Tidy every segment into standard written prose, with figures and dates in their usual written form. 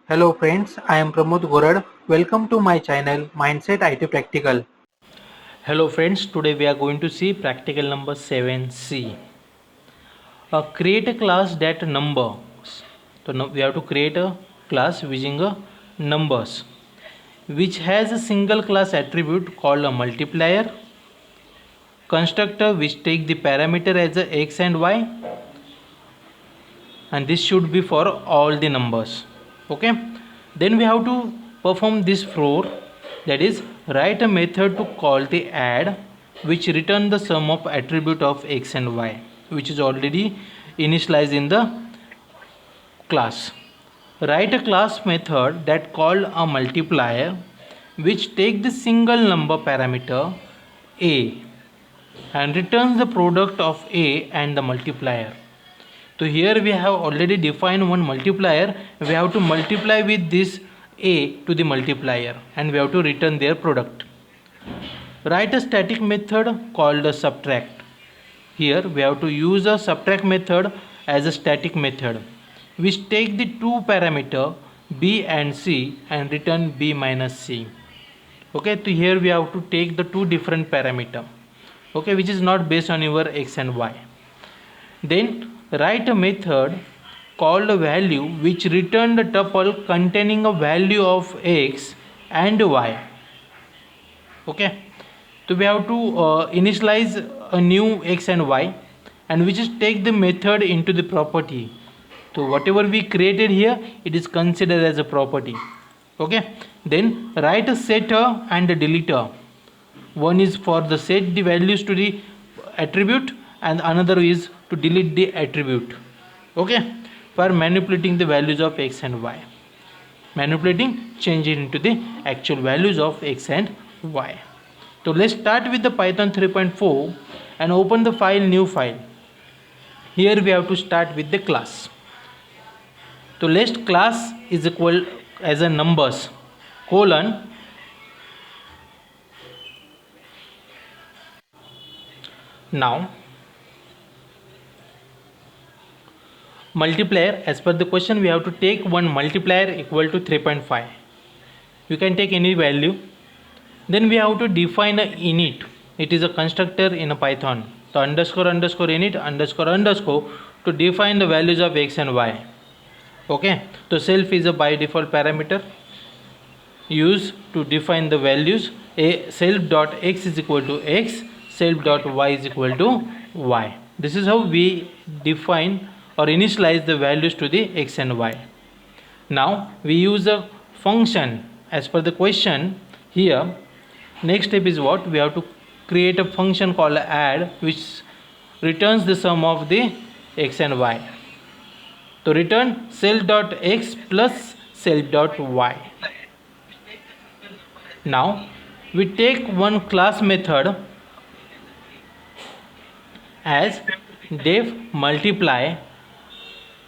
Hello friends, I am Pramod Gorad. Welcome to my channel Mindset IT Practical. Hello friends, today we are going to see practical number 7C. Create a class that numbers. So now we have to create a class using a numbers which has a single class attribute called a multiplier, constructor which take the parameter as a x and y, and this should be for all the numbers. Okay, then we have to perform this floor, that is write a method to call the add which return the sum of attribute of x and y which is already initialized in the class. Write a class method that called a multiplier which take the single number parameter a and returns the product of a and the multiplier. So here we have already defined one multiplier. We have to multiply with this a to the multiplier and we have to return their product. Write a static method called a subtract. Here we have to use a subtract method as a static method which take the two parameter b and c and return b minus c. Okay, so here we have to take the two different parameter, okay, which is not based on your x and y. Then write a method called a value which return the tuple containing a value of x and y. Okay, so we have to initialize a new x and y and we just take the method into the property. So whatever we created here, it is considered as a property. Okay, then write a setter and a deleter. One is for the set the values to the attribute and another is to delete the attribute. Okay, for manipulating the values of x and y, manipulating change it into the actual values of x and y. So let's start with the Python 3.4 and open the file, new file. Here we have to start with the class. So list class is equal as a numbers colon now multiplier. As per the question, we have to take one multiplier equal to 3.5. You can take any value. Then we have to define a init. It is a constructor in a Python. So underscore underscore init underscore underscore to define the values of x and y. Okay, so self is a by default parameter used to define the values. A self dot x is equal to x, self dot y is equal to y. This is how we define or initialize the values to the x and y. Now we use a function as per the question here. Next step is what? We have to create a function called add which returns the sum of the x and y. To return self dot x plus self dot y. Now we take one class method as def multiply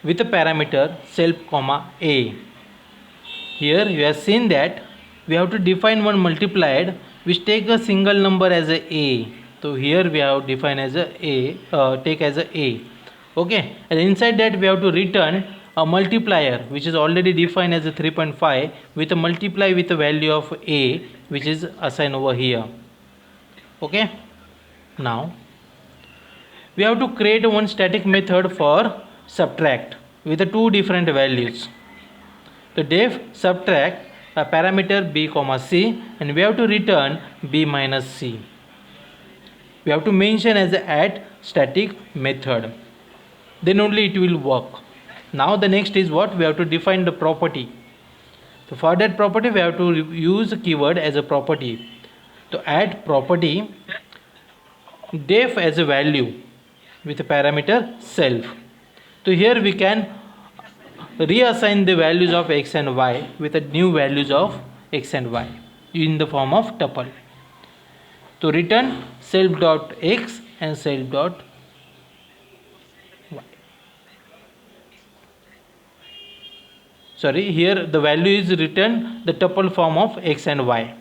with a parameter self comma a. Here you have seen that we have to define one multiplied which take a single number as a. So here we have defined as take as a. Okay, and inside that we have to return a multiplier which is already defined as a 3.5 with a multiply with a value of a which is assigned over here. Okay, now we have to create one static method for subtract with the two different values. So def subtract a parameter b comma c and we have to return b minus c. We have to mention as a add static method, then only it will work. Now the next is what? We have to define the property. So for that property we have to use a keyword as a property. To add property def as a value with a parameter self. So here we can reassign the values of x and y with the new values of x and y in the form of tuple. To return self dot x and self dot y. Sorry, here the value is written the tuple form of x and y.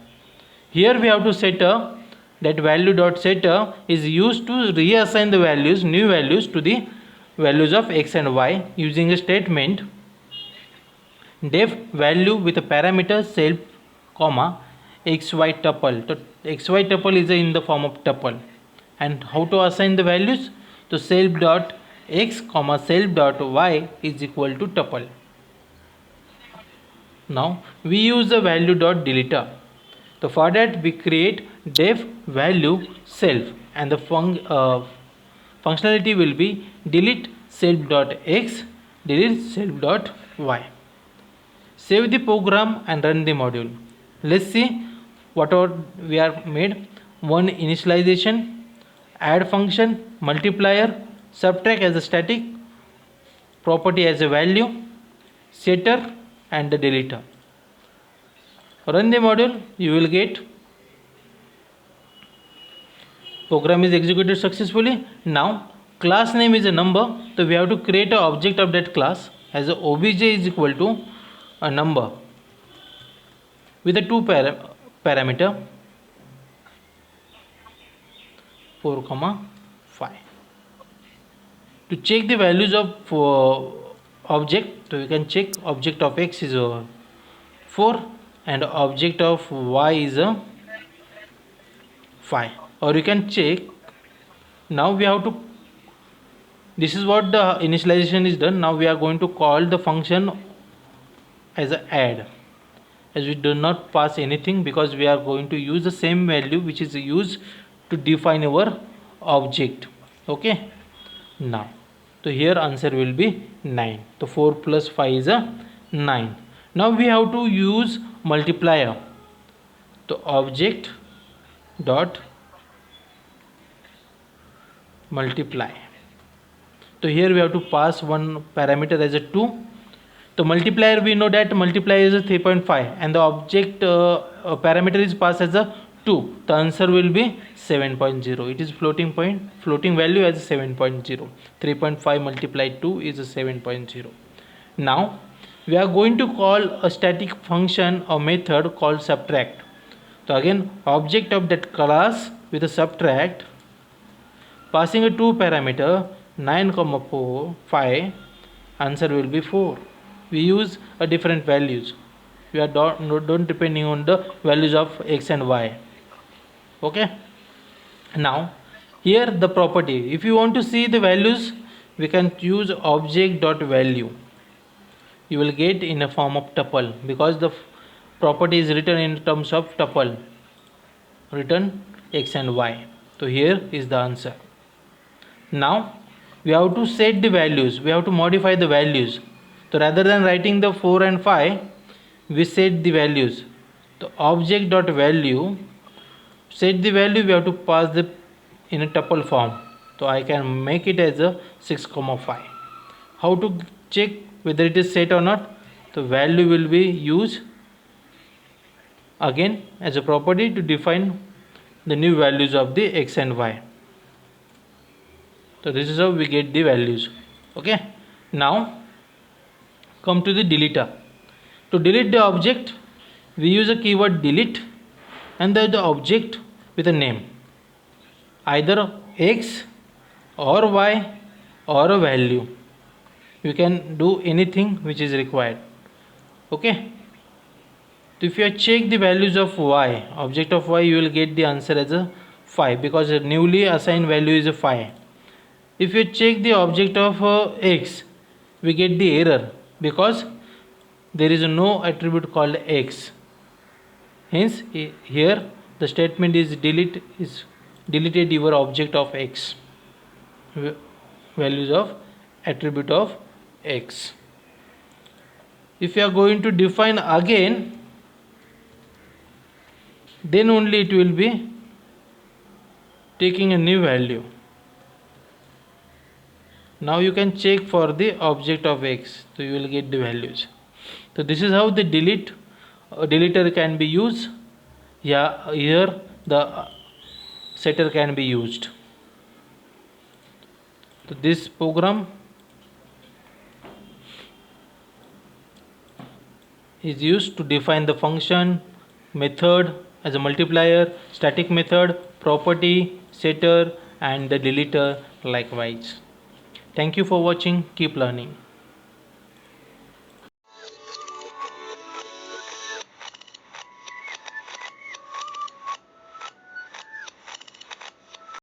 Here we have to setter, that value dot setter is used to reassign the values, new values to the values of x and y using a statement def value with a parameter self comma xy tuple. So xy tuple is in the form of tuple. And how to assign the values? So self dot x comma self dot y is equal to tuple. Now we use the value dot deleter. So for that we create def value self, and the functionality will be delete self dot x, delete self dot y. Save the program and run the module. Let's see what all we are made. One initialization, add function, multiplier, subtract as a static, property as a value, setter and the deleter. Run the module, you will get program is executed successfully. Now class name is a number, so we have to create an object of that class as a obj is equal to a number with a two parameter 4 comma 5. To check the values of object, so we can check object of x is 4 and object of y is 5, or you can check. Now we have to, this is what the initialization is done. Now we are going to call the function as a add, as we do not pass anything because we are going to use the same value which is used to define our object. Okay, now so here answer will be 9. So 4 plus 5 is a 9. Now we have to use multiplier. So object dot multiply. So here we have to pass one parameter as a 2. So multiplier, we know that multiplier is a 3.5 and the object parameter is passed as a 2. The answer will be 7.0. It is floating value as a 7.0. 3.5 multiplied 2 is a 7.0. Now we are going to call a static function or method called subtract. So again object of that class with a subtract, passing a 2 parameter 9 comma 4 5, answer will be 4. We use a different values. We are don't depending on the values of x and y. Okay, now here the property, if you want to see the values, we can use object dot value. You will get in a form of tuple because the property is written in terms of tuple, written x and y. So here is the answer. Now we have to set the values, we have to modify the values. So rather than writing the 4 and 5, we set the values. So object dot value, set the value, we have to pass the in a tuple form. So I can make it as a 6 comma 5. How to check whether it is set or not? The value will be used again as a property to define the new values of the x and y. So this is how we get the values. Okay, now come to the deleter. To delete the object, we use a keyword delete and the object with a name, either x or y or a value. You can do anything which is required. Okay, so if you check the values of y, object of y, you will get the answer as a 5 because the newly assigned value is a 5. If you check the object of x, we get the error because there is no attribute called x. Hence here the statement is deleted your object of x, values of attribute of x. If you are going to define again, then only it will be taking a new value. Now you can check for the object of x, so you will get the values. So this is how the deleter can be used. Yeah, here the setter can be used. So this program is used to define the function, method as a multiplier, static method, property, setter and the deleter likewise. Thank you for watching. Keep learning.